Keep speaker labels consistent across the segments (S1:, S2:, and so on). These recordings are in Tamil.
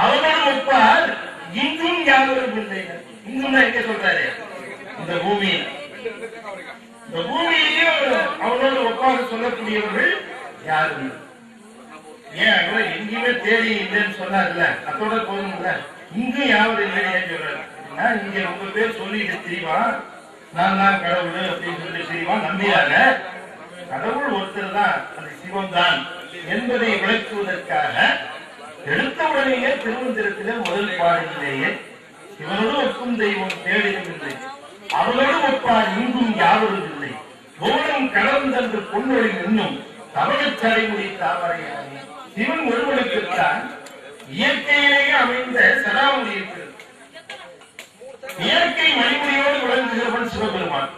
S1: அவனோடு ஒப்பார் இங்கும் யாவரும் இல்லை. இங்கும் எங்க சொல்றாரு? இந்த பூமியில். இந்த பூமியிலேயும் அவனோடு ஒப்பாக சொல்லக்கூடியவர்கள் யாரும் ஏன் எங்கேயுமே தேடி இல்லைன்னு சொன்னார்ல, அதோட போதும்ல. இங்கும் யாவரும் இல்லைன்னு சொல்றாரு. இங்க ரொம்ப பேர் சொல்லிட்டு தெரியுமா நான் தான் கடவுள் அப்படின்னு சொல்லி தெரியுமா நம்பியாங்க. கடவுள் ஒருத்தர் தான், அது சிவம் தான் என்பதை விளக்குவதற்காக எடுத்தவுடனேயே திருமந்திரத்தில முதல் பாடலிலேயே சிவனோடு ஒப்பும் தெய்வம் தேடிடும் இல்லை, அவனோடு ஒப்பார் இங்கும் யாவரும் இல்லை, கோலம் கடந்தன்று பொன்னொழி இன்னும் தமிழச்சடை முடி தாமரையானே. சிவன் ஒருவனுக்குத்தான் இயற்கையிலேயே அமைந்த சதாமுடி இருக்கிறது. இயற்கை மணிமுடியோடு விளங்குகிறவன் சிவபெருமான்.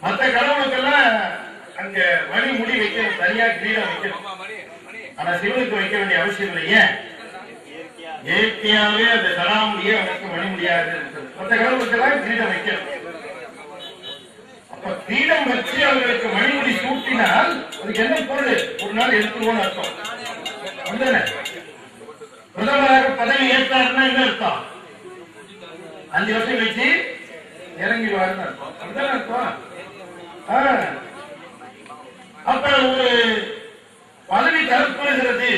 S1: மற்ற கடவுளுக்கெல்லாம் அங்க மணிமுடி வைக்கணும், தனியா கிரீடம் வைக்கணும். ஆனா சிவனுக்கு வைக்க வேண்டிய அவசியம் இல்லையே, இயற்கையாவே அந்த சதாமுடியே அவனுக்கு மணிமுடியாக இருக்கிறது. மற்ற கடவுளுக்கெல்லாம் கிரீடம் வைக்கணும். அப்ப கிரீடம் வச்சு அவர்களுக்கு மணிமுடி சூட்டினால் அதுக்கு என்ன பொருள்? ஒரு நாள் எடுத்துருவோம்னு அர்த்தம். பிரதமராக பதவி ஏற்றாருன்னா என்ன அர்த்தம்? 5 வருஷம் கழிச்சு இறங்கிடுவாருன்னு அர்த்தம். அப்ப ஒரு பதவி தரப்படுகிறது,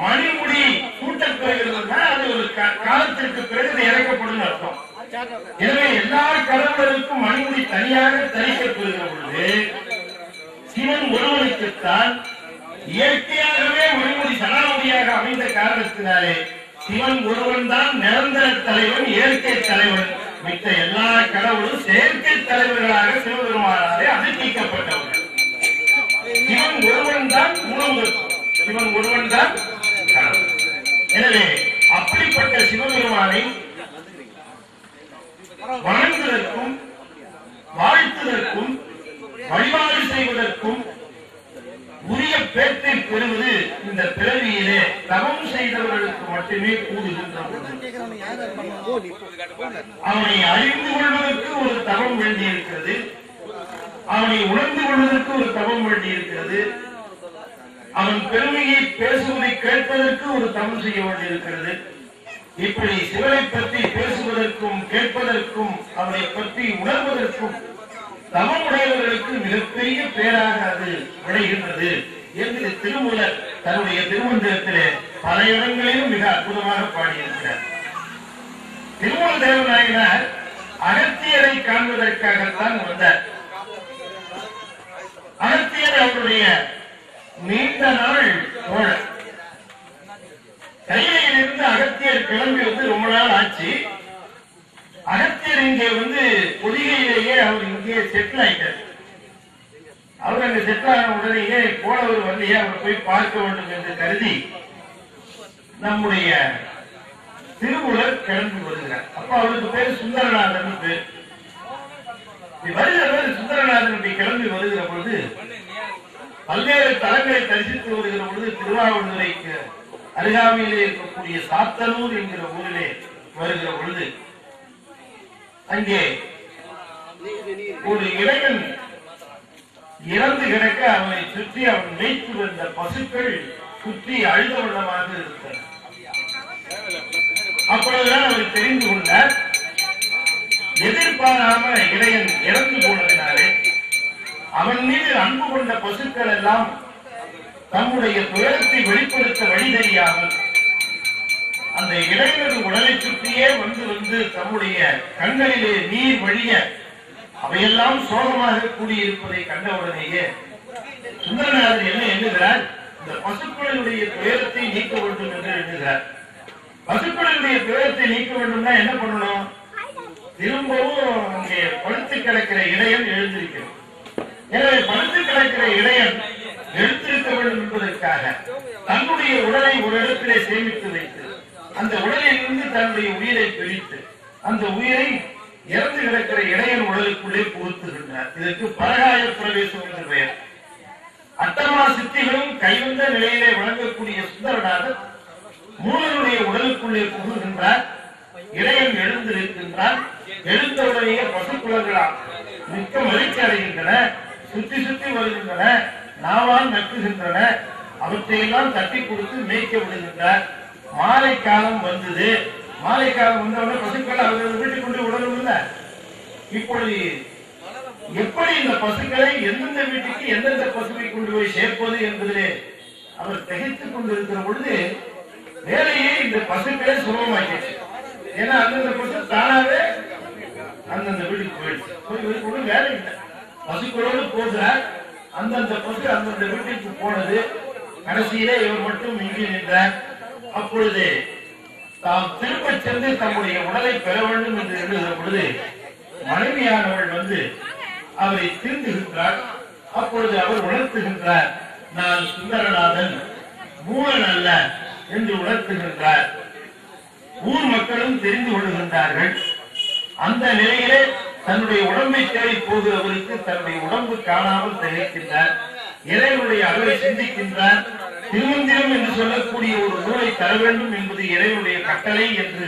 S1: மணிமுடி சூட்டப்படுகிறதுனா அது ஒரு காலத்திற்கு பிறகு இறக்கப்படும் அர்த்தம். எனவே எல்லா கடவுளருக்கும் மணிமுடி தனியாக தரிக்கப்படுகிற பொழுது சிவன் ஒருவனுக்குத்தான் இயற்கையாகவே மணிமுடி சடாமுடியாக அமைந்த காரணத்தினாலே சிவன் ஒருவன் தான் நிரந்தர தலைவன், இயற்கை தலைவன். மித்த எல்லா கடவுளும் செயற்கை தலைவர்களாக சிவபெருமானாலே அதிர்ச்சிக்கப்பட்டவர்கள். சிவன் ஒருவன் தான் மூலமுதற்கும், சிவன் ஒருவன் தான் கடவுள். எனவே அப்படிப்பட்ட சிவபெருமானை வணங்குவதற்கும் வாழ்த்துவதற்கும் வழிபாடு செய்வதற்கும் உரிய பேற்றை பெறுவது இந்த பிறவியிலே தவம் செய்தவர்களுக்கு மட்டுமே கூடுகின்ற அவனை அறிந்து கொள்வதற்கு ஒரு தவம் வேண்டியிருக்கிறது, அவனை உணர்ந்து கொள்வதற்கு ஒரு தவம் வேண்டியிருக்கிறது, அவன் பெருமையை பேசுவதை கேட்பதற்கு ஒரு தவம் செய்ய வேண்டியிருக்கிறது. இப்படி சிவனை பற்றி பேசுவதற்கும் கேட்பதற்கும் அவனை பற்றி உணர்வதற்கும் தவமுடையவர்களுக்கு மிகப்பெரிய பேராக அது விளைகின்றது என்று திருமூலர் தன்னுடைய திருமந்திரத்திலே பல இடங்களிலும் மிக அற்புதமாக பாடியிருக்கிறார். திருமூல தேவநாயனார் அகத்தியரை காண்பதற்காகத்தான் வந்தார். அகத்தியர் அவருடைய நீண்ட நாள் தோழர். கையிலிருந்து அகத்தியர் கிளம்பி ரொம்ப நாள் ஆச்சு. அகத்தியர் இங்கே பொதிகையிலேயே அவர் இங்கே செட்டில் ஆயிட்டார். அவர் அங்க செட்டில் ஆன உடனேயே போனவர் வரலையே, அவர் போய் பார்க்க வேண்டும் என்று கருதி நம்முடைய திருமூலர் கிளம்பி வருகிறார். அப்ப அவருக்கு பேர் சுந்தரநாதன் பேர். வருகிறவர் சுந்தரநாதன் கிளம்பி வருகிற பொழுது பல்வேறு தலங்களை தரிசித்து வருகிற பொழுது திருவாவூரைக்கு அருகாமையிலே இருக்கக்கூடிய சாத்தனூர் என்கிற ஊரிலே வருகிற பொழுது அங்கே ஒரு இளைஞன் இறந்து கிடக்க அவனை சுற்றி அவன் வைத்து வந்த பசுக்கள் சுற்றி அழுத வண்ணமாக இருந்தன. அப்பொழுதுதான் அவர் தெரிந்து கொண்டார், எதிர்பாராம இளைஞன் இறந்து போனதினாலே அவன் மீது அன்பு கொண்ட பசுக்கள் எல்லாம் தம்முடைய துயரத்தை வெளிப்படுத்த வழி தெரியாமல் அந்த இளைஞர் உடலை சுற்றியே வந்து தம்முடைய கண்களிலே நீர் வழிய அவையெல்லாம் சோகமாக கூடியிருப்பதை கண்டவுடனேயே சுந்தரநாதர் என்ன எண்ணுகிறார்? இந்த பசுக்களினுடைய துயரத்தை நீக்க வேண்டும் என்று எண்ணுகிறார். பசுக்களினுடைய துயரத்தை நீக்க வேண்டும்னா என்ன பண்ணணும்? திரும்பவும் அங்கே படுத்து கிடக்கிற இடையன் எழுந்திருக்கிறது. எனவே படுத்து கிடக்கிற இடையன் எழுத்திருக்க வேண்டும் என்பதற்காக தன்னுடைய உடலை ஒரு இடத்திலே சேமித்து வைத்து அந்த உடலிலிருந்து தன்னுடைய உயிரை பிரித்து அந்த உயிரை இறந்து கிடக்கிற இடையன் உடலுக்குள்ளே புகுத்துகின்றார். இதற்கு பரகாய பிரவேசம் என்று பெயர். அட்டமா சித்திகளும் கைவந்த நிலையிலே வழங்கக்கூடிய சுந்தரநாதர் மூலனுடைய உடலுக்குள்ளே புகுகின்றார். இடையன் எழுந்திருக்கின்றார். எழுந்தவுடனேயே பசுக்குளங்களால் மிக்க மகிழ்ச்சி அடைகின்றன, சுற்றி சுற்றி வருகின்றன, நாவால் நக்குகின்றன. அவற்றையெல்லாம் தட்டி கொடுத்து மேய்க்க விடுகின்றார். மாலை காலம் வந்தது. மாலை காலம் வந்தவுடனே பசுக்கள் அவர்கள் வீட்டுக்கு கொண்டு விடணும் இல்ல. இப்பொழுது எப்படி இந்த பசுக்களை எந்தெந்த வீட்டுக்கு எந்தெந்த பசுவை கொண்டு போய் சேர்ப்பது என்பதிலே அவர் திகைத்துக் கொண்டிருக்கிற பொழுது வேலையே இந்த பசுக்களே சுலபமாக்கிடுச்சு. ஏன்னா அந்தந்த பசு தானாவே அந்தந்த வீட்டுக்கு போயிடுச்சு. வேலை இல்லை, பசுக்களோடு போகிறார். அந்தந்த பசு அந்தந்த வீட்டுக்கு போனது. கடைசியிலே இவர் மட்டும் இங்கே நின்றார். அப்பொழுது தாம் திரும்ப சென்று தம்முடைய உடலை பெற வேண்டும் என்று எழுதுகிற பொழுது மனைவியானவள் வந்து அவரை திருந்துகின்றார். அப்பொழுது அவர் உணர்த்துகின்றார், நான் சுந்தரநாதன், மூலன் அல்ல என்று உணர்த்துகின்றார். ஊர் மக்களும் தெரிந்து கொள்கின்றார்கள். அந்த நிலையிலே தன்னுடைய உடம்பை தேடி போகிறவருக்கு தன்னுடைய உடம்பு காணாமல் திகைக்கின்றார். இறைவனுடைய அருளை சிந்திக்கின்றார். திருமந்திரம் என்று சொல்லக்கூடிய ஒரு நூலை தர வேண்டும் என்பது இறைவனுடைய கட்டளை என்று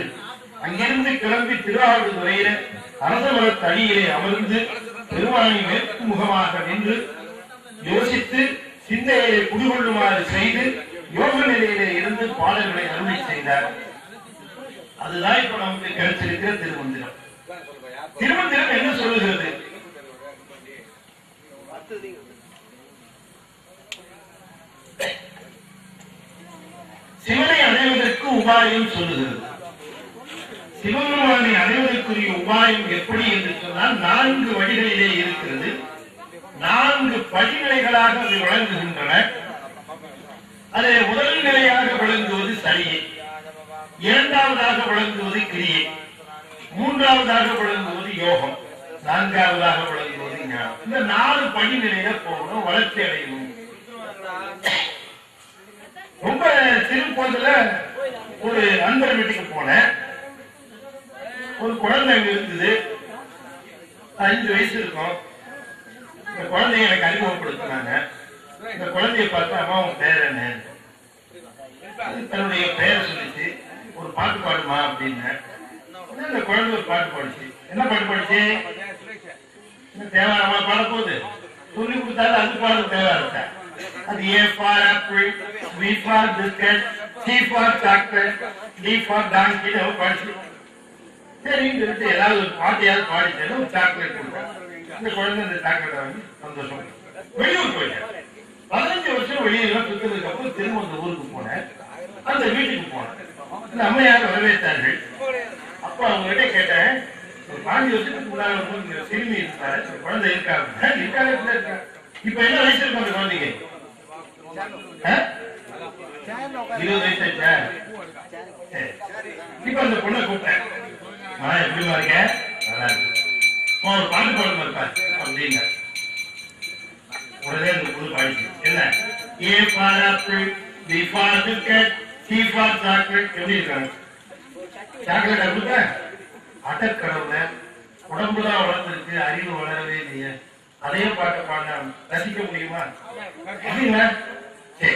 S1: அங்கிருந்து கிளம்பி திருவாவூதுறையில அரசமர தடியிலே அமர்ந்து பெருமானை மேற்கு முகமாக நின்று யோசித்து சிந்தையை குடிகொள்ளுமாறு செய்து யோக நிலையிலே இருந்து பாடல்களை அருளை செய்தார். அதுதான் இப்ப நமக்கு கிடைச்சிருக்கிற திருமந்திரம். திருமந்திரம் என்ன சொல்லுகிறது? சிவனை அடைவதற்கு உபாயம் சொல்லுகிறது. சிவபெருமானை அடைவதற்குரிய உபாயம் எப்படி என்று சொன்னால் 4 வழிகளிலே இருக்கிறது. 4 படிநிலைகளாக அவை வழங்குகின்றன. அதில் முதல் நிலையாக விளங்குவது சரியை, இரண்டாவதாக விளங்குவது கிரியை, மூன்றாவதாக விளங்குவது யோகம், நான்காவதாக விளங்குவது ஞானம். இந்த 4 படிநிலையில போகணும், வளர்ச்சி அடையணும். ரொம்ப சிறு போதுல ஒரு நண்பர் வீட்டுக்கு போனேன். ஒரு குழந்தை அங்க இருந்தது. 5 வயசு இருக்கும். இந்த குழந்தைய எனக்கு அறிமுகப்படுத்தினாங்க. இந்த குழந்தைய பார்த்து, அம்மா உன் பேர் என்ன? தன்னுடைய பெயரை சொல்லிச்சு. ஒரு பாட்டு பாடுமா அப்படின்னு. இந்த குழந்தை ஒரு பாட்டு பாடிச்சு. என்ன பாட்டு பாடிச்சு? தேவாரமா பாட போகுது. சொல்லி கொடுத்தாலும் அது பாட தேவாரத்தை. அது A for apple, B for biscuit, C for chocolate, D for donkey படிச்சு. சரின்னு சொல்லிட்டு ஏதாவது ஒரு பாட்டையாவது பாடிச்சேன்னு ஒரு சாக்லேட் கொடுத்தேன். இந்த குழந்தை இந்த சாக்லேட்டை வாங்கி சந்தோஷம் வெளியூர் போயிட்டேன். 15 வருஷம் வெளியெல்லாம் சுத்ததுக்கு அப்புறம் திரும்ப அந்த ஊருக்கு போனேன். அந்த வீட்டுக்கு போனேன். இந்த அம்மையார் வரவேற்றார்கள். அப்ப அவங்க கிட்ட கேட்டேன், ஒரு 15 வருஷத்துக்கு முன்னாடி சிறுமி இருந்தாரு, குழந்தை இருக்காங்க. இருக்கா? இப்ப என்ன வயசு இருக்கும் அந்த குழந்தைங்க? 20 வயசு ஆச்சா? இப்ப அந்த பொண்ணை கூப்பிட்டேன். எப்படி பாருங்க, நல்லா இருக்கு, ஒரு பாட்டு பாடுமா இருப்பாரு அப்படின்னு. உடனே அந்த பொண்ணு பாடிச்சு. என்ன? A for apple, B for biscuit, C for chocolate. எப்படி இருக்காங்க? சாக்லேட் அப்படிங்க அட்டக்கடவுல உடம்புதான் வளர்ந்துருக்கு, அறிவு வளரவே இல்லையே. அதே பாட்டை பாட ரசிக்க முடியுமா? அப்படிங்களா? சரி,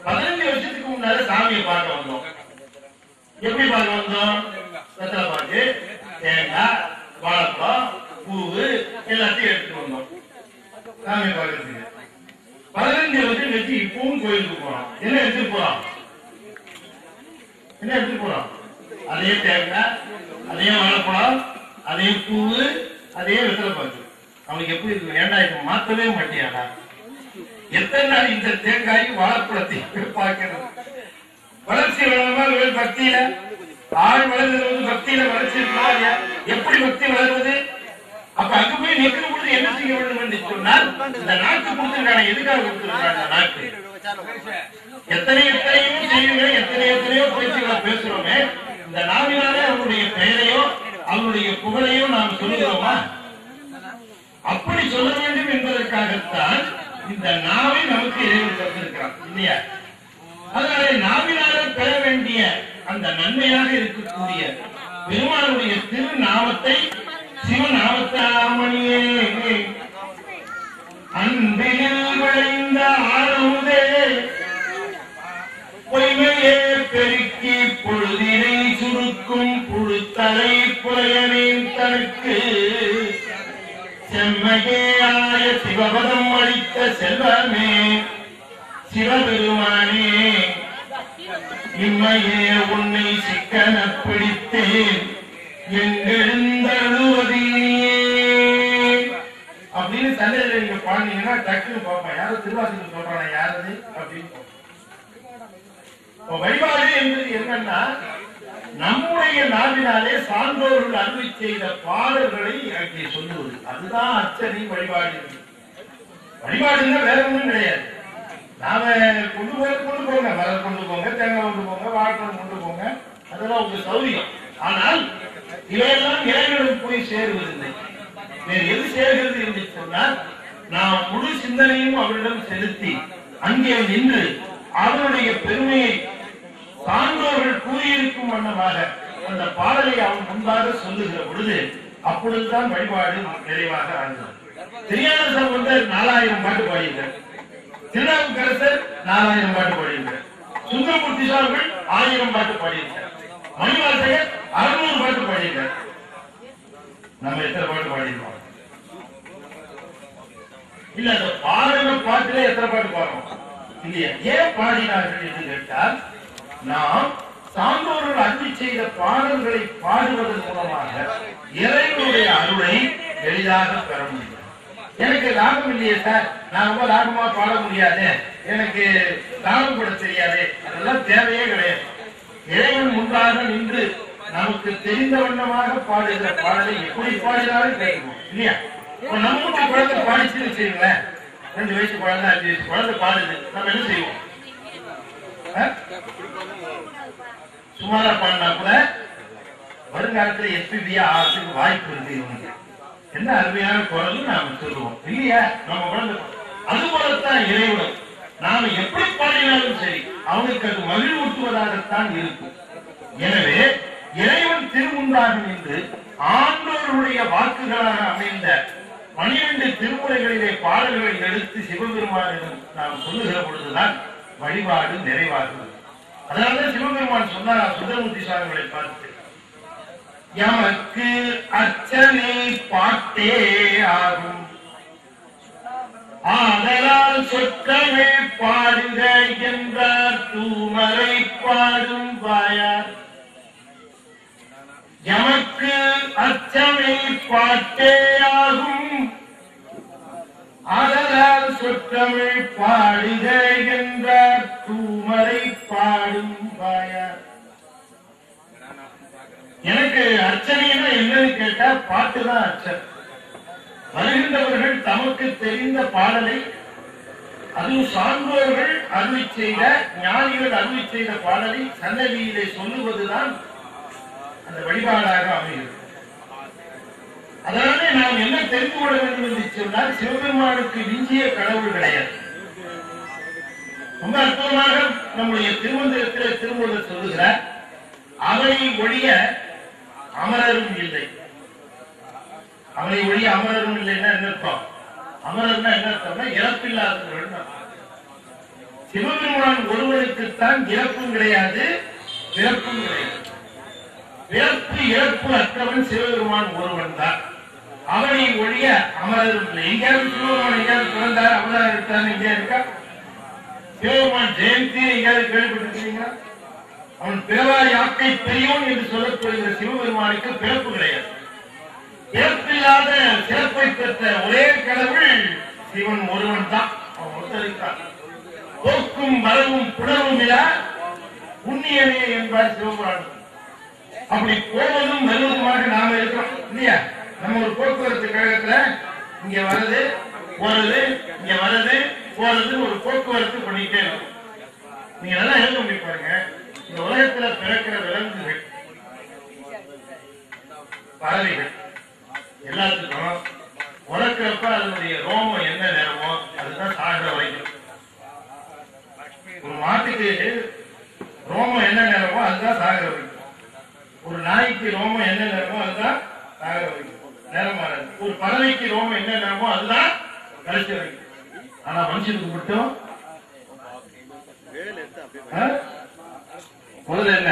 S1: 15 வருஷத்துக்கு முன்னால சாமியை பார்க்க வந்தோம். எப்படி பார்க்க வந்தோம்? வெத்தலை பாட்டு, தேங்காய், வாழைப்பழம், பூவு எல்லாத்தையும் எடுத்துட்டு வந்தோம் சாமியை பார்க்கறதுக்கு. 15 வருஷம் வச்சு இப்பவும் கோயிலுக்கு போறோம். என்ன எடுத்துட்டு போறோம்? என்ன எடுத்துட்டு போறோம்? அதே தேங்காய், அதே வாழைப்பழம், அதே பூவு, அதே வெத்தலை பாட்டு. அவனுக்கு எப்படி இருக்கு? ஏண்டா இப்ப மாத்தவே மாட்டியாடா? எத்தனை நாள் இந்த தேங்காய் வாழைப்பழத்தை பார்க்கிறது? வளர்ச்சி வளரமா பக்தியில ஆள் வளர்றது பக்தியில வளர்ச்சி இருக்கா? எப்படி பக்தி வளர்வது? அப்ப அங்க போய் நிற்கிற பொழுது என்ன செய்ய வேண்டும் என்று சொன்னால், இந்த நாக்கு கொடுத்துருக்காங்க. எதுக்காக கொடுத்துருக்காங்க நாக்கு? எத்தனையோ செய்திகள், எத்தனையோ பேச்சுகளை பேசுறோமே, இந்த நாவினாலே அவருடைய பெயரையோ அவருடைய புகழையோ நாம் சொல்லுகிறோமா? அப்படி சொல்ல வேண்டும் என்பதற்காகத்தான் இந்த நாவை நமக்கு இறைவன் தந்திருக்கிறான் இல்லையா? அதனால நாவினால பெற வேண்டிய அந்த நன்மையாக இருக்கக்கூடிய பெருமானுடைய திருநாமத்தை, சிவநாமத்தாமணியே அன்பில் விளைந்த ஆளுதே பொய்மையே பெருக்கி பொழுதினை சுருக்கும் புழுத்தலை புலையனின் தனக்கு செம்மையாய சிவபதம் அளித்த செல்வமே சிவபெருமானே இம்மையே உன்னை சிக்கன பிடித்தேன் எங்கெழுந்தழுவதிலேயே அப்படின்னு சந்தையில நீங்க பாடுனீங்கன்னா டக்குன்னு பார்ப்பேன் யாரும் திருவாசகம் சொல்றாங்க யாரு அப்படின்னு. வழிபாடு என்பது என்னன்னா நம்முடைய நாவினாலே சான்றோர்கள் அருளி செய்த பாடல்களை அங்கே சொல்லுவது, அதுதான் அர்ச்சனை வழிபாடு. வழிபாடுன்னா வேற ஒன்றும் கிடையாது. நாம கொண்டு போங்க, மலர் கொண்டு போங்க, தேங்காய் கொண்டு போங்க, வாழைப்பழம் கொண்டு போங்க, அதெல்லாம் உங்க சௌரியம். ஆனால் இவையெல்லாம் இறைவனுக்கு போய் சேருவதில்லை. வேறு எது சேர்கிறது என்று சொன்னால் நாம் முழு சிந்தனையும் அவரிடம் செலுத்தி அங்கே நின்று அவருடைய பெருமையை சான்றோர்கள் கூறியிருக்கும் வண்ணமாக அந்த பாடலை அவன் முன்பாக சொல்லுகிற பொழுது அப்பொழுதுதான் வழிபாடு நிறைவாக ஆகிறது. திருஞான சம்பந்தர் 4000 பாட்டு பாடியிருக்கார், திருநாவுக்கரசர் 4000 பாட்டு பாடியிருக்கார், சுந்தரமூர்த்தி சுவாமிகள் 1000 பாட்டு பாடியிருக்கார், மணிவாசகர் 600 பாட்டு பாடியிருக்கார். நம்ம எத்தனை பாட்டு பாடியிருக்கோம்? இல்ல, அந்த பாடின பாட்டுல எத்தனை பாட்டு பாடுறோம் இல்லையா? ஏன் பாடினார்கள் என்று கேட்டால் நாம் சான்றோர்கள் அருளி செய்த பாடல்களை பாடுவதன் மூலமாக இறைவனுடைய அருளை எளிதாக பெற முடியும். எனக்கு ராகம் இல்லையே சார், நான் ரொம்ப ராகமா பாட முடியாது, எனக்கு ராகம் கூட தெரியாது, அதெல்லாம் தேவையே கிடையாது. இறைவன் முன்பாக நின்று நமக்கு தெரிந்த வண்ணமாக பாடுகிற பாடலை எப்படி பாடினாலும் கேட்கணும் இல்லையா? நம்ம வீட்டு குழந்தை பாடிச்சுன்னு வச்சுங்களேன், 2 வயசு குழந்தை 5 வயசு குழந்தை பாடுது, நம்ம என்ன செய்வோம்? சுமாரா பாடினா கூட வருங்காலத்தில் எஸ்பிபியா ஆகிறதுக்கு வாய்ப்பு இருக்கு. இவங்க என்ன அருமையான குரல் நாம சொல்லுவோம் இல்லையா? நம்ம குழந்தை அது போலத்தான் இறைவனும் நாம எப்படி பாடினாலும் சரி அவனுக்கு அது மகிழ்வூட்டுவதாகத்தான் இருக்கும். எனவே இறைவன் திருமுன்பாக நின்று ஆண்டோருடைய வாக்குகளாக அமைந்த 12 திருமுறைகளிலே பாடல்களை எடுத்து சிவபெருமானிடம் நாம் சொல்லுகிற பொழுதுதான் வழிபாடு நிறைவாகும். அதனால்தான் சிவபெருமான் சொன்னார் சுந்தரமூர்த்தி சுவாமிகளை பார்த்து, எமக்கு அர்ச்சனை பாட்டே ஆகும், ஆதலால் சொற்களை பாடுக என்றார் தூமரை பாடும் வாயார். எமக்கு அர்ச்சனை பாட்டே ஆகும், ஆதலால் சொற்கள் பாடுக என்றார் தூமரை பாடும் வாயார். எனக்கு அர்ச்சனைனா என்னன்னு கேட்டா பாட்டுதான் அர்ச்சனை. வருகின்றவர்கள் தமக்கு தெரிந்த பாடலை, அதுவும் சான்றோர்கள் அருளி செய்த ஞானிகள் அருளி செய்த பாடலை சன்னதியிலே சொல்லுவதுதான் அந்த வழிபாடாக அமைகிறது. அதனாலே நாம் என்ன தெரிந்து கொள்ள வேண்டும் என்று சொன்னால் சிவபெருமானுக்கு விஞ்சிய கடவுள் கிடையாது. ரொம்ப அற்புதமாக நம்முடைய திருமந்திரத்தில் திருமூலர் சொல்லுகிறார், அவனை ஒழிய அமரரும் இல்லை. அவனை ஒழிய அமரரும் இல்லைன்னா என்ன அர்த்தம்? அமரர்னா என்ன அர்த்தம்னா இறப்பில்லாதவர்கள். சிவபெருமான் ஒருவருக்குத்தான் இறப்பும் கிடையாது பிறப்பும் கிடையாது. பிறப்பு இறப்பு அற்றவன் சிவபெருமான் ஒருவன் தான். அவனை ஒழிய அமரரும் இல்லை. எங்கேயாவது சிவபெருமான் எங்கேயாவது பிறந்தார் அவதாரம் எடுத்தார் எங்கேயா இருக்கா? சிவபெருமான் ஜெயந்தி எங்கேயாவது கேள்விப்பட்டிருக்கீங்களா? அவன் பிறவாரி யாக்கை பெரியோன் என்று சொல்லப்படுகிற சிவபெருமானுக்கு பிறப்பு கிடையாது. பிறப்பில்லாத சிறப்பை பெற்ற ஒரே கடவுள் சிவன் ஒருவன் தான். அவன் ஒருத்தருக்கான். போக்கும் வரவும் புணர்வும் இல்ல புண்ணியமே என்பார் சிவபுராணம். அப்படி போவதும் வருவதுமாக நாம இருக்கிறோம் இல்லையா? நம்ம ஒரு போக்குவரத்து கழகத்துல இங்க வருது போறது, இங்க வருது போறது, ஒரு போக்குவரத்து பண்ணிட்டே இருக்கும். நீங்க நல்லா எழுத முடியும் பாருங்க. இந்த உலகத்துல பிறக்கிற விலங்குகள், பறவைகள் எல்லாத்துக்கும் உறக்கிறப்ப அதனுடைய ரோமம் என்ன நேரமோ அதுதான் சாகிற வரைக்கும். ஒரு மாட்டுக்கு ரோமம் என்ன நேரமோ அதுதான் சாகிற வரைக்கும். ஒரு நாய்க்கு ரோமம் என்ன நேரமோ அதுதான் சாகிற வரைக்கும், நேரம் மாறாது. ஒரு பறவைக்கு ரோமம் என்ன நேரமோ அதுதான் கடைசி வரைக்கும். ஆனா மனுஷனுக்கு மட்டும் முதல்ல என்ன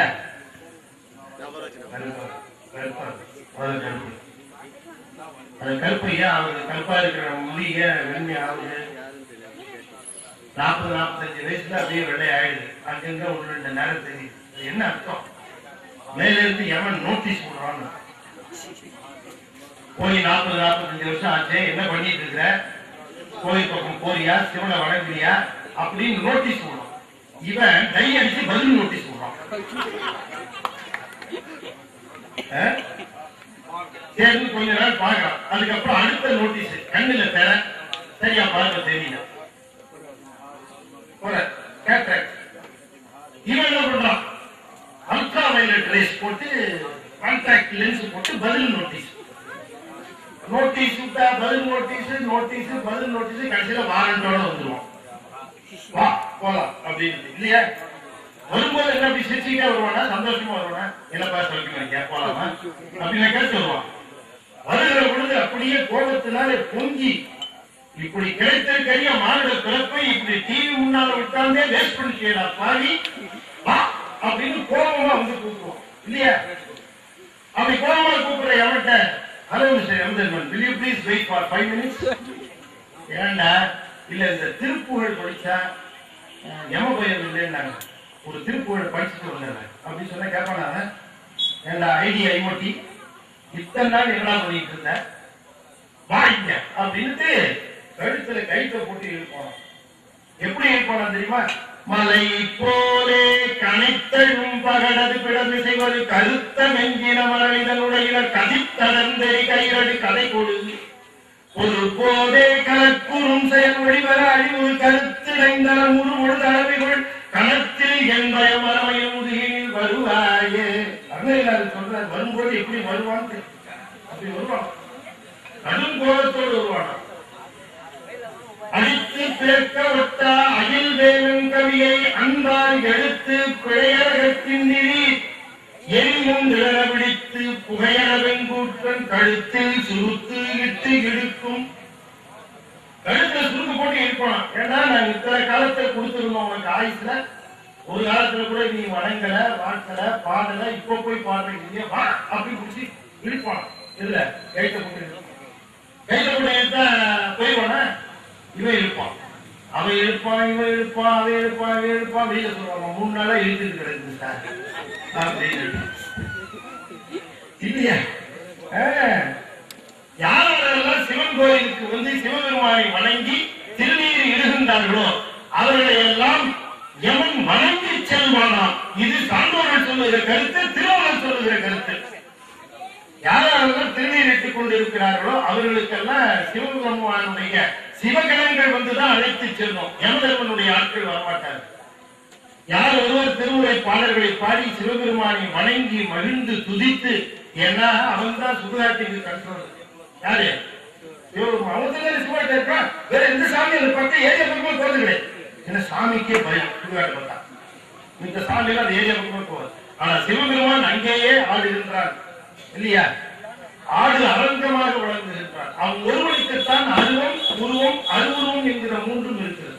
S1: கருப்பையா ஆகுது, கருப்பா இருக்கிற முடிய வெண்மை ஆகுது. 40-45 வயசுல அப்படியே வெள்ளை ஆயிடுது. அங்கங்க 1-2 நேரம் தெரியுது. என்ன அர்த்தம்? மேல இருந்து எவன் நோட்டீஸ் போடுறான்னு. போய் 40-45 வருஷம் ஆச்சு, என்ன பண்ணிட்டு இருக்கிற, கோயில் பக்கம் போறியா, சிவனை வணங்குறியா அப்படின்னு நோட்டீஸ் போடுறான். இவன் டை அடிச்சு பதில் நோட்டீஸ் போடுறான். சரி கொஞ்ச நாள் பாக்குறான். அதுக்கப்புறம் அடுத்த நோட்டீஸ் கண்ணுல பெற சரியா பார்க்க தெரியல. இவன் என்ன பண்றான், அல்ட்ரா வயலட் ரேஸ் போட்டு கான்டாக்ட் லென்ஸ் போட்டு பதில் நோட்டீஸ் விட்டா பதில் நோட்டீஸ் பதில் நோட்டீஸ் கடைசியில வாரண்டோட வந்துருவோம். வா போலாம் அப்படின்னு இல்லையா? வரும்போது என்ன அப்படி சிரிச்சுட்டே வருவானா, சந்தோஷமா வருவானா, என்னப்பா சொல்லிக்க போலாமா அப்படின்னு கேட்டு வருவான். வருகிற பொழுது அப்படியே கோபத்தினால பொங்கி இப்படி கிடைத்திருக்கிற மாநில பிறப்பை இப்படி டிவி முன்னால உட்கார்ந்தே வேஸ்ட் பண்ணி செய்யலாம் பாவி வா அப்படின்னு கோபமா வந்து கூப்பிடுவோம் இல்லையா? அப்படி கோபமா கூப்பிடுற எவன்கிட்ட, hello mister Emadharman, will you please wait for 5 minutes? ஏண்டா இல்ல இந்த திருப்புகழ் படிச்சா யமபயம் இல்லைன்னாங்க. ஒரு திருப்புகழ் படிச்சுட்டு வந்தாங்க அப்படின்னு சொன்னா கேட்பானா, ஏண்டா ஐடியா ஐமோட்டி இத்தனை நாள் என்ன பண்ணிட்டு இருந்த வாங்க அப்படின்ட்டு கழுத்துல கைத்த போட்டு இருப்பான். எப்படி இருப்பான் தெரியுமா? மலை போலே கனைத்தழும் பகடது பிடந்து செய்வது கருத்த மெஞ்சின மரணிதனுடைய கதித்தடந்தெறி கைரடி கதை கொடு ஒரு போதே கலக்குறும் செயல் ஒளிவர அழிவு கருத்திடைந்தன முழுமுழு தலைமைகள் கணத்தில் என் பயம் வரமையில் முதுகில் வருவாயே. அருமையிலார் சொல்ற வரும்போது எப்படி வருவான்னு அப்படி வருவான். கடும் கோலத்தோடு வருவான். அடித்து பேக்க விட்ட அகில் வேலும் கவியை அன்பால் எடுத்து பிழையரகத்தின் நிதி எரியும் நிழல பிடித்து புகையர வெங்கூற்றன் கழுத்தில் சுருத்து இட்டு இழுக்கும். கழுத்துல சுருக்கு போட்டு இருப்பான். ஏன்னா நான் இத்தனை காலத்தை கொடுத்துருந்தோம் உனக்கு ஆயுசுல. ஒரு காலத்துல கூட நீ வணங்கல, வாழ்த்தல, பாடல, இப்ப போய் பாடுறீங்க வா அப்படி குடிச்சு இழுப்பான். இல்ல கைத்த போட்டு போயிடுவான. இவன் இருப்பான், அவன் இருப்பான், இவன் இருப்பான், அவன் இருப்பான், அவன் இருப்பான். வெளியில சொல்லுவாங்க 3 நாளா இழுத்துட்டு கிடக்குது சார் அப்படின்னு இல்லையா? யாரெல்லாம் சிவன் கோயிலுக்கு வந்து சிவபெருமானை வணங்கி திருநீர் இடுகின்றார்களோ அவர்களை எல்லாம் எவன் வணங்கி செல்வானாம். இது சான்றோர்கள் சொல்லுகிற கருத்து, திருவள்ளுவர் சொல்லுகிற கருத்து. யாரெல்லாம் திருநீர் இட்டுக் கொண்டிருக்கிறார்களோ அவர்களுக்கெல்லாம் சிவபெருமானுடைய சிவகணங்கள் வந்துதான் அழைத்து செல்லும். யமதர்மனுடைய ஆட்கள் வரமாட்டார்கள். யார் ஒருவர் திருமுறை பாடல்களை பாடி சிவபெருமானை வணங்கி மகிழ்ந்து துதித்து, ஏன்னா அவன் தான் சுடுகாட்டுக்கு கண்ட்ரோல். யாரு? சிவபெருமான். சுடுகாட்டு இருக்கான். வேற எந்த சாமி அதை பார்த்து ஏரியா பக்கமா போறது கிடையாது. ஏன்னா சாமிக்கே பயம் சுடுகாட்டு பார்த்தா. இந்த சாமியில அந்த ஏரியா பக்கமா போவாது. ஆனா சிவபெருமான் அங்கேயே ஆடுகின்றான் இல்லையா? ஆடு அரங்கமாக வழங்குகின்றான். அவன் ஒருவனுக்குத்தான் அருவம், உருவம், அருவுருவம் என்கிற 3 இருக்கிறது.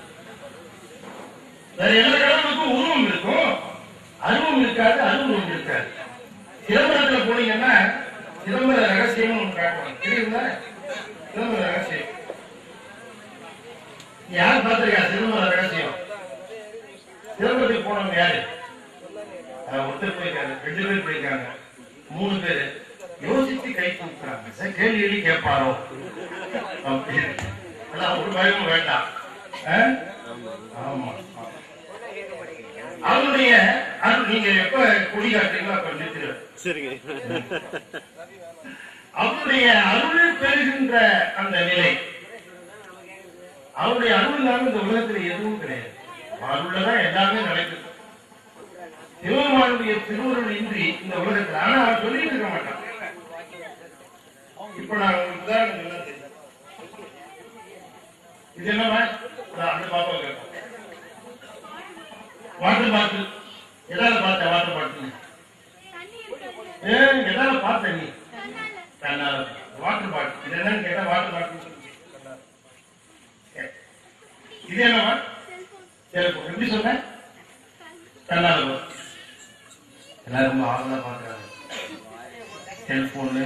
S1: வேற எல்லா கடவுளுக்கும் உருவம் இருக்கும், அருவம் இருக்காது, அருவுருவம் இருக்காது. சிதம்பரத்துல போனீங்கன்னா சிதம்பர ரகசியம் ஒன்று காட்டுவாங்க. தெரியுங்களா? சிதம்பர ரகசியம் யார் பார்த்திருக்கா? சிதம்பர ரகசியம் சிதம்பரத்துக்கு போனவங்க யாரு? ஒருத்தர் போயிருக்காங்க, 2 பேர் போயிருக்காங்க, 3 பேரு யோசித்து கை தூக்குறாங்க. சார் கேள்வி கேட்பாரோ ஒரு பயமும் வேண்டாம். ஆமா, அவருடைய நீங்க எப்ப கொடி காட்டுறீங்களோ அப்ப நிறுத்திடுவேன். அவருடைய அருள் பெறுகின்ற அந்த நிலை, அவருடைய அருள் இல்லாம இந்த உலகத்தில் எதுவும் கிடையாது. அருள்தான் எல்லாமே நடக்குது. சிவபெருமானுடைய திருவுருள் இன்றி இந்த உலகத்தில், ஆனா அவர் சொல்லிட்டு இருக்க மாட்டான். இப்ப நான் உங்களுக்கு உதாரணம் சொல்ல தெரியும். இது என்னமா அந்த பாப்பா கேட்போம். வாட்டர் பாட்டில் எதால பார்த்த? வாட்டர் பாட்டில் எதால பார்த்த? நீ கண்ணால வாட்டர் பாட்டில். இது என்னன்னு கேட்டா வாட்டர் பாட்டில். இது என்னமா? செல்போன். எப்படி சொன்ன? கண்ணால. எல்லாரும் ரொம்ப ஆர்வமா பாக்குறாங்க. செல்போனு,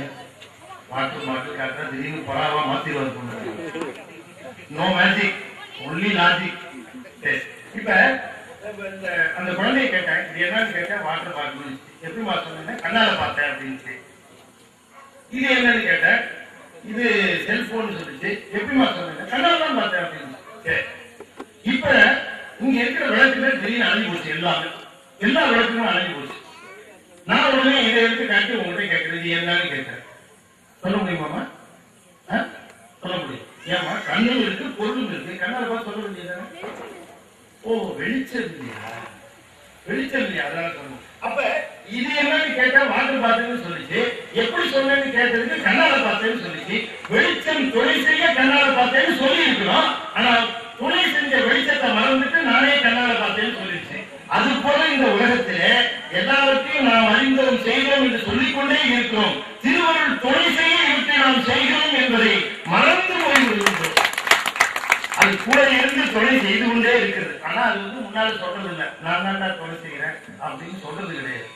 S1: வாட்டர் பாட்டில் காட்டுறா, திடீர்னு பராவா மாத்திடுவார். No magic, only logic. இப்ப அந்த குழந்தைய கேட்டேன், இது என்னன்னு கேட்டேன், வாட்டர் பாட்டில். எப்படிமா சொன்னேன்? கண்ணால பார்த்தேன் அப்படின்னு. இது என்னன்னு கேட்டேன், இது செல்போன் சொல்லிச்சு. எப்படிமா சொன்னேன்? கண்ணால தான் பார்த்தேன் அப்படின்னு. இப்ப இங்க இருக்கிற விளக்குகள் திடீர்னு அழிஞ்சு போச்சு. எல்லா விளக்குகளும் அழிஞ்சு போச்சு. நான் உடனே இதை எடுத்து காட்டி உங்கள்கிட்ட கேட்கறது என்னன்னு கேட்கிறேன். சொல்ல முடியுமாமா? சொல்ல முடியும். ஏமா கண்ணும் இருக்கு, பொருளும் இருக்கு, கண்ணால பார்த்து சொல்ல வேண்டியதானே? ஓ, வெளிச்சம் இல்லையா? வெளிச்சம் இல்லையா? அதனால சொல்லணும். அப்ப இது என்னன்னு கேட்டா வாட்டர் பாட்டில்னு சொல்லிச்சு. எப்படி சொன்னேன்னு கேட்டதுக்கு கண்ணால பார்த்தேன்னு சொல்லிச்சு. வெளிச்சம் துணை செய்ய கண்ணால பார்த்தேன்னு சொல்லி இருக்கணும். ஆனா துணை செஞ்ச வெளிச்சத்தை மறந்துட்டு நானே கண்ணால பார்த்தேன்னு சொல்லிடுச்சு. அது போல இந்த உலகத்திலே எல்லாவற்றையும் நாம் அறிந்தோம் செய்தோம் என்று சொல்லிக்கொண்டே இருக்கிறோம். திருவருள் துணை செய்ய இவற்றை நாம் செய்கிறோம் என்பதை மறந்து போய்விடுகின்றோம். அது கூட இருந்து துணை செய்து கொண்டே இருக்கிறது. ஆனா அது முன்னால சொல்றது இல்லை, நான் தான் துணை செய்கிறேன் அப்படின்னு சொல்றது கிடையாது.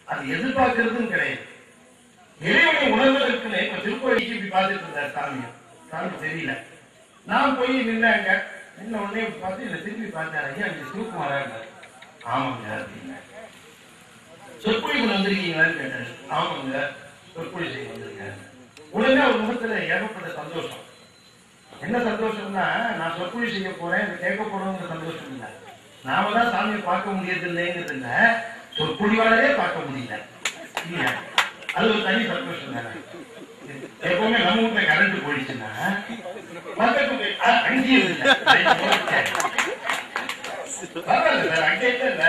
S1: அது எதிர்பார்க்கறதும் கிடையாது. இறைவனை உணர்வதற்குன்னு இப்ப திருக்கோயிலுக்கு இப்படி பார்த்துட்டு இருந்தார் சாமி தெரியல. நான் போய் நின்னாங்க. நின்ன உடனே பார்த்து என்ன திரும்பி பார்த்தாரு. ஐயா இங்க சிவகுமாரா இருந்தாரு. ஆமாங்க அப்படின்னா. சொற்பொழிவு வந்திருக்கீங்களான்னு கேட்டாரு. ஆமாங்க சொற்பொழிவு செய்ய வந்திருக்கேன். உடனே ஒரு முகத்துல ஏகப்பட்ட சந்தோஷம். என்ன சந்தோஷம்னா, நான் சொற்பொழிவு செய்ய போறேன், கேட்க போறோங்கிற சந்தோஷம் இல்லை. நாம தான் சாமியை பார்க்க முடியறது இல்லைங்கிறது இல்ல, சொற்பொழிவாளரே பார்க்க முடியல இல்லையா? அது ஒரு தனி சந்தோஷம் தானே. எப்பவுமே நம்ம வீட்டுல கரண்ட் போயிடுச்சுன்னா அங்கேயும் இல்லை, அங்கே இல்ல